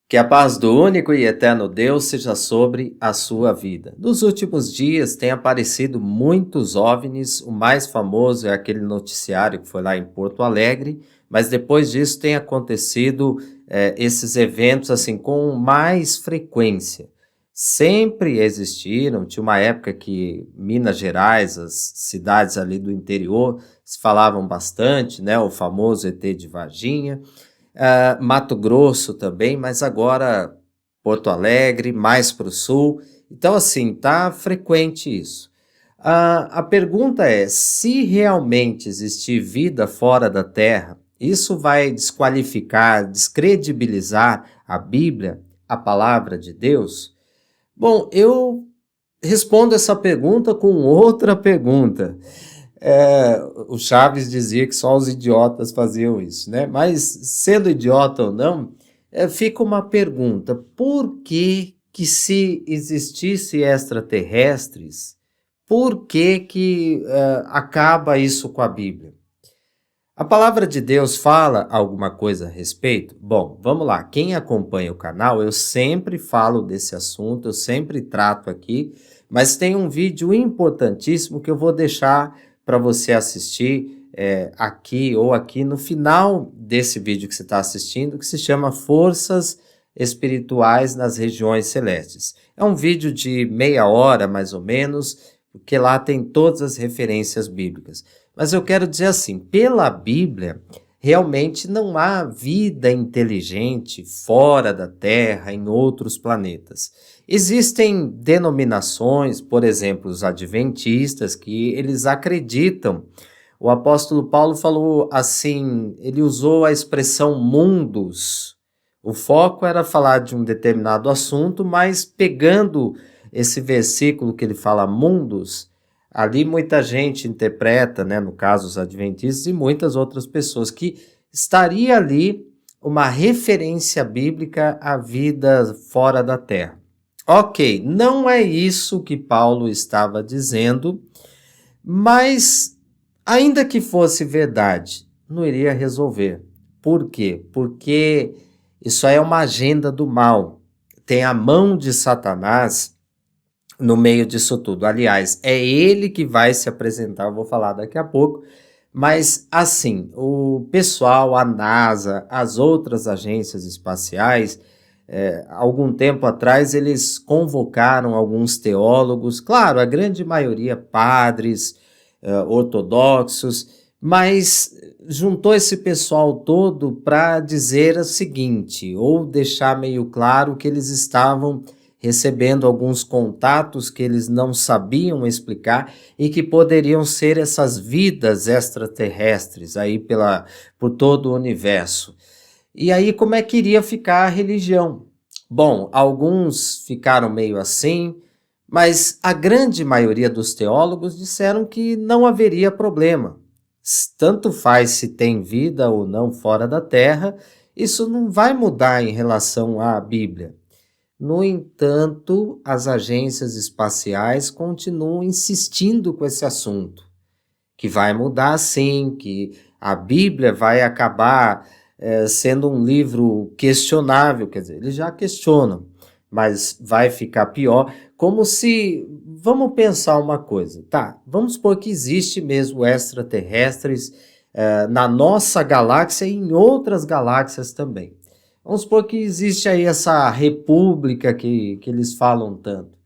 Que a paz do único e eterno Deus seja sobre a sua vida. Nos últimos dias têm aparecido muitos OVNIs, o mais famoso é aquele noticiário que foi lá em Porto Alegre, mas depois disso tem acontecido esses eventos assim com mais frequência. Sempre existiram, tinha uma época que Minas Gerais, as cidades ali do interior, se falavam bastante, né? O famoso ET de Varginha. Mato Grosso também, mas agora Porto Alegre, mais para o sul. Então, assim, tá frequente isso. A pergunta é: se realmente existir vida fora da Terra, isso vai desqualificar, descredibilizar a Bíblia, a palavra de Deus? Bom, eu respondo essa pergunta com outra pergunta. O Chaves dizia que só os idiotas faziam isso, né? Mas, sendo idiota ou não, fica uma pergunta: por que que se existisse extraterrestres, por que que acaba isso com a Bíblia? A palavra de Deus fala alguma coisa a respeito? Bom, vamos lá. Quem acompanha o canal, eu sempre falo desse assunto, eu sempre trato aqui, mas tem um vídeo importantíssimo que eu vou deixar para você assistir aqui ou aqui no final desse vídeo que você está assistindo, que se chama Forças Espirituais nas Regiões Celestes. É um vídeo de meia hora, mais ou menos, porque lá tem todas as referências bíblicas. Mas eu quero dizer assim, pela Bíblia, realmente não há vida inteligente fora da Terra, em outros planetas. Existem denominações, por exemplo, os adventistas, que eles acreditam. O apóstolo Paulo falou assim, ele usou a expressão mundos. O foco era falar de um determinado assunto, mas pegando esse versículo que ele fala mundos, ali muita gente interpreta, né, no caso os adventistas e muitas outras pessoas, que estaria ali uma referência bíblica à vida fora da Terra. Ok, não é isso que Paulo estava dizendo, mas ainda que fosse verdade, não iria resolver. Por quê? Porque isso aí é uma agenda do mal. Tem a mão de Satanás no meio disso tudo. Aliás, é ele que vai se apresentar, eu vou falar daqui a pouco, mas assim, o pessoal, a NASA, as outras agências espaciais, algum tempo atrás eles convocaram alguns teólogos, claro, a grande maioria padres, ortodoxos, mas juntou esse pessoal todo para dizer o seguinte, ou deixar meio claro que eles estavam recebendo alguns contatos que eles não sabiam explicar e que poderiam ser essas vidas extraterrestres aí por todo o universo. E aí como é que iria ficar a religião? Bom, alguns ficaram meio assim, mas a grande maioria dos teólogos disseram que não haveria problema. Tanto faz se tem vida ou não fora da Terra, isso não vai mudar em relação à Bíblia. No entanto, as agências espaciais continuam insistindo com esse assunto, que vai mudar sim, que a Bíblia vai acabar sendo um livro questionável, quer dizer, eles já questionam, mas vai ficar pior, como se, vamos pensar uma coisa, tá, vamos supor que existe mesmo extraterrestres na nossa galáxia e em outras galáxias também. Vamos supor que existe aí essa república que eles falam tanto.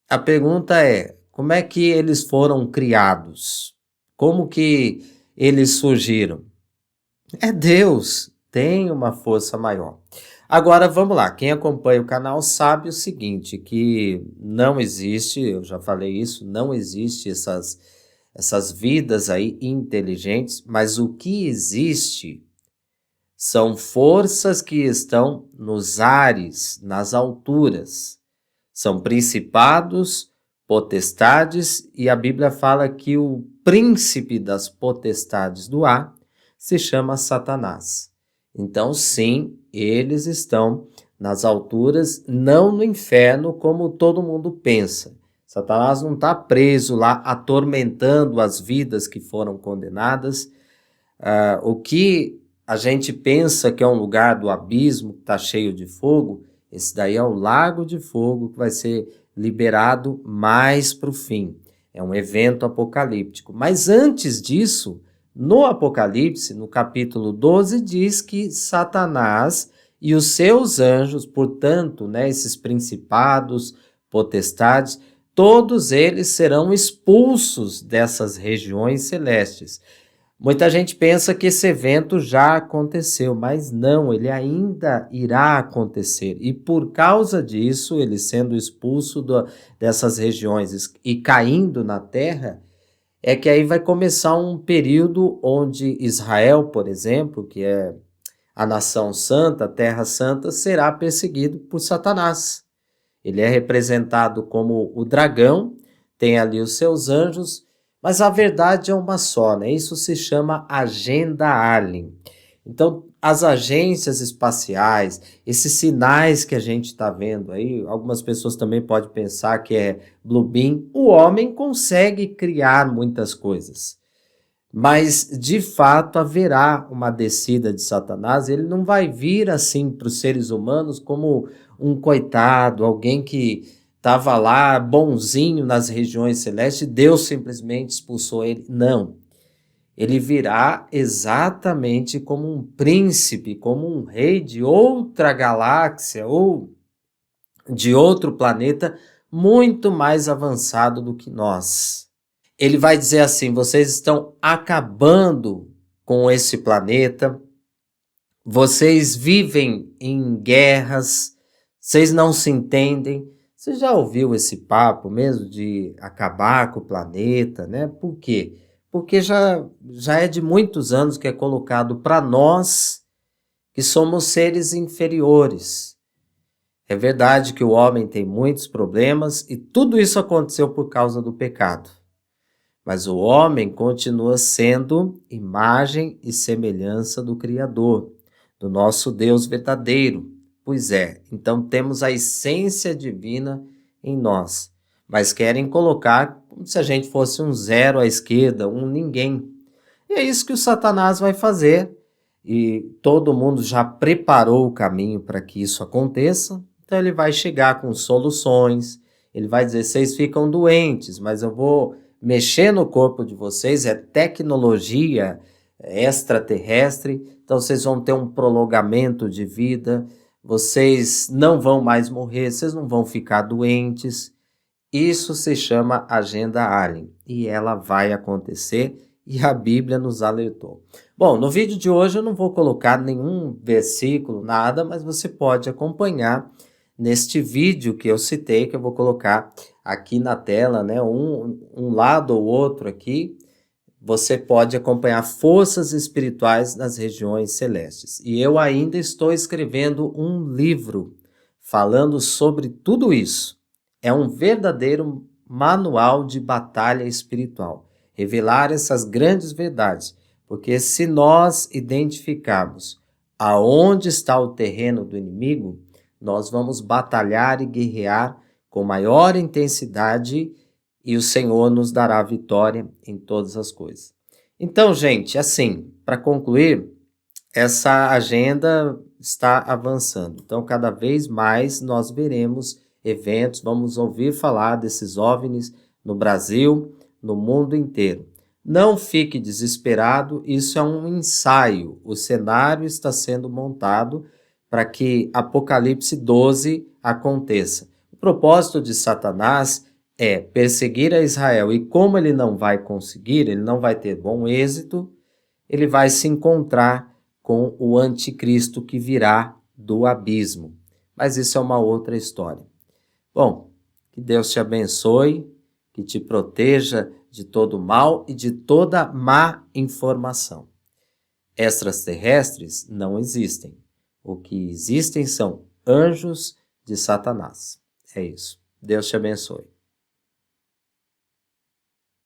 A pergunta é, como é que eles foram criados? Como que eles surgiram? É Deus, tem uma força maior. Agora vamos lá, quem acompanha o canal sabe o seguinte, que não existe, eu já falei isso, não existe essas vidas aí inteligentes, mas o que existe são forças que estão nos ares, nas alturas. São principados, potestades, e a Bíblia fala que o príncipe das potestades do ar se chama Satanás. Então, sim, eles estão nas alturas, não no inferno como todo mundo pensa. Satanás não está preso lá atormentando as vidas que foram condenadas. O que a gente pensa que é um lugar do abismo que está cheio de fogo, esse daí é o lago de fogo que vai ser liberado mais para o fim. É um evento apocalíptico. Mas antes disso, no Apocalipse, no capítulo 12, diz que Satanás e os seus anjos, portanto, né, esses principados, potestades, todos eles serão expulsos dessas regiões celestes. Muita gente pensa que esse evento já aconteceu, mas não, ele ainda irá acontecer. E por causa disso, ele sendo expulso dessas regiões e caindo na terra, é que aí vai começar um período onde Israel, por exemplo, que é a nação santa, a terra santa, será perseguido por Satanás. Ele é representado como o dragão, tem ali os seus anjos, mas a verdade é uma só, né? Isso se chama agenda alien. Então, as agências espaciais, esses sinais que a gente está vendo aí, algumas pessoas também podem pensar que é Blue Beam, o homem consegue criar muitas coisas. Mas, de fato, haverá uma descida de Satanás. Ele não vai vir assim para os seres humanos como um coitado, alguém que estava lá bonzinho nas regiões celestes e Deus simplesmente expulsou ele. Não. Ele virá exatamente como um príncipe, como um rei de outra galáxia ou de outro planeta muito mais avançado do que nós. Ele vai dizer assim: vocês estão acabando com esse planeta, vocês vivem em guerras, vocês não se entendem. Você já ouviu esse papo mesmo de acabar com o planeta, né? Por quê? Porque já é de muitos anos que é colocado para nós que somos seres inferiores. É verdade que o homem tem muitos problemas e tudo isso aconteceu por causa do pecado. Mas o homem continua sendo imagem e semelhança do Criador, do nosso Deus verdadeiro. Pois é, então temos a essência divina em nós, mas querem colocar como se a gente fosse um zero à esquerda, um ninguém. E é isso que o Satanás vai fazer, e todo mundo já preparou o caminho para que isso aconteça, então ele vai chegar com soluções, ele vai dizer: vocês ficam doentes, mas eu vou mexer no corpo de vocês, é tecnologia extraterrestre, então vocês vão ter um prolongamento de vida, vocês não vão mais morrer, vocês não vão ficar doentes. Isso se chama agenda alien e ela vai acontecer e a Bíblia nos alertou. Bom, no vídeo de hoje eu não vou colocar nenhum versículo, nada, mas você pode acompanhar neste vídeo que eu citei, que eu vou colocar aqui na tela, né? Um lado ou outro aqui, você pode acompanhar forças espirituais nas regiões celestes. E eu ainda estou escrevendo um livro falando sobre tudo isso. É um verdadeiro manual de batalha espiritual. Revelar essas grandes verdades. Porque se nós identificarmos aonde está o terreno do inimigo, nós vamos batalhar e guerrear com maior intensidade e o Senhor nos dará vitória em todas as coisas. Então, gente, assim, para concluir, essa agenda está avançando. Então, cada vez mais nós veremos eventos, vamos ouvir falar desses OVNIs no Brasil, no mundo inteiro. Não fique desesperado, isso é um ensaio. O cenário está sendo montado para que Apocalipse 12 aconteça. O propósito de Satanás é perseguir a Israel, e como ele não vai conseguir, ele não vai ter bom êxito, ele vai se encontrar com o anticristo que virá do abismo. Mas isso é uma outra história. Bom, que Deus te abençoe, que te proteja de todo mal e de toda má informação. Extraterrestres não existem. O que existem são anjos de Satanás. É isso. Deus te abençoe.